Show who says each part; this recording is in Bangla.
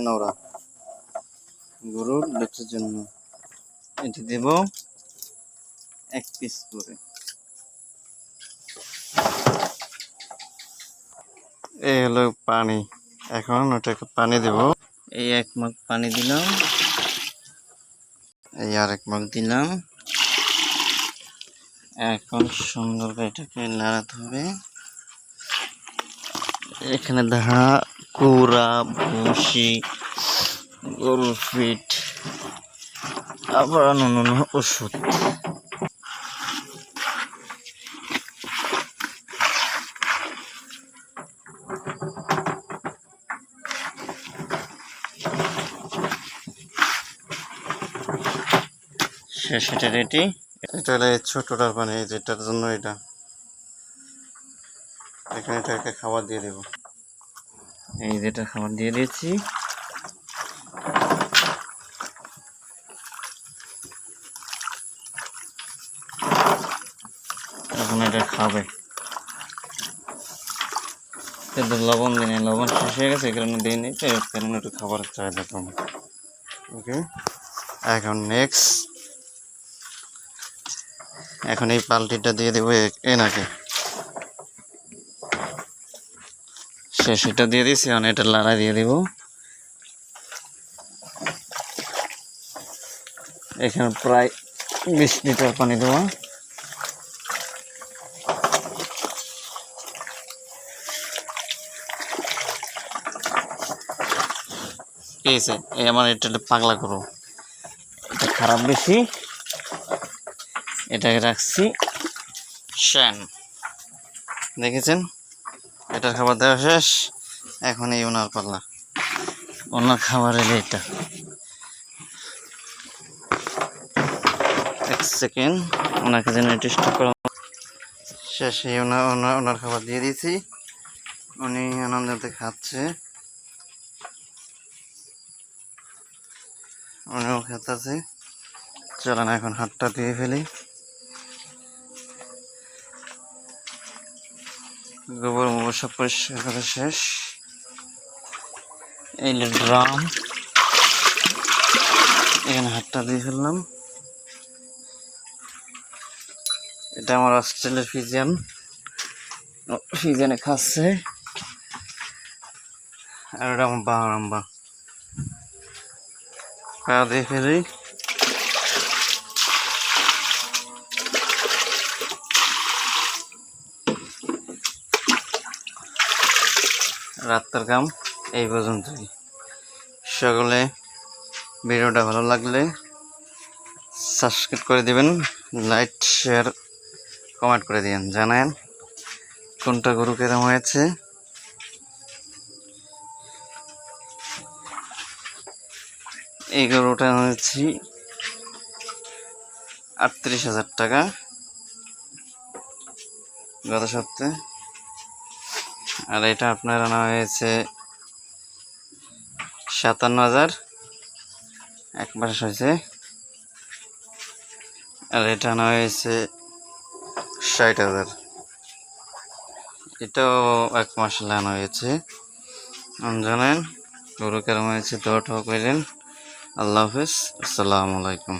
Speaker 1: নোরা গরুর দুধের জন্য এটি দেব 1 পিস করে। এই হলো পানি। এখন ওটাকে পানি দেব। এই 1 মগ পানি দিলাম, এই আর 1 মগ দিলাম। এখন সুন্দর করে এটাকে নাড়াতে হবে। এখানে দেখা কুড়া, ভুসি, গরুর ফিট, আবার অন্যান্য ওষুধ। সেটা রেডি। এটা হলো ছোটটার পানি, যেটার জন্য এটা। এখানে এটাকে খাবার দিয়ে দেব। এই যেটা খাবার দিয়ে দিয়েছি। এখন এটা খাবে। লবণ দিই, লবণ শেষ হয়ে গেছে, এই কারণে দিইনি, কারণ একটু খাবারের চাহিদা কম। ওকে, এখন নেক্সট, এখন এই পাল্টিটা দিয়ে দেবো এনাকে। সেটা দিয়ে দিয়েছি, এখন এটা লাড়া দিয়ে দেব। এখানে প্রায় 20 লিটার পানি দেওয়া। কি হয়েছে? এই আমার এটা পাগলা করো, এটা খারাপ বেশি। এটাকে রাখছি শ্যান। দেখেছেন, এটার খাবার দেওয়া শেষ। এখন এই ওনার পাল্লা, ওনার খাবার এলে এটা। 1 সেকেন্ড, ওনাকে যেন টেস্ট করা শেষ। এই ওনার খাবার দিয়ে দিয়েছি, উনি আনন্দতে খাচ্ছে, উনিও খেতেছে। চলেন এখন হাতটা দিয়ে ফেলি। গোবর মোবর সব পরিষ্কার করা শেষ। এই ড্রাম, এখানে হাতটা দিয়ে ফেললাম। এটা আমার অস্ট্রেলিয়ার ফিজিয়ানে খাচ্ছে। আর এটা আমার বাহারাম্বা পা দিয়ে ফেলি। রাতের কাম এই পর্যন্তই। সকলে ভিডিওটা ভালো লাগলে সাবস্ক্রাইব করে দিবেন, লাইক শেয়ার কমেন্ট করে দিবেন, জানান কোনটা গরু কেরম হয়েছে। এই গরুটা হয়েছি 38,000 টাকা গত সপ্তাহে। আর এটা আপনার আনা হয়েছে 57,000, এক মাস হয়েছে। আর এটা আনা হয়েছে 60,000, এটাও 1 মাস আনা হয়েছে। জানেন গরু কেরম হয়েছে, দোয়া করেন। আল্লাহ হাফেজ, আসসালামু আলাইকুম।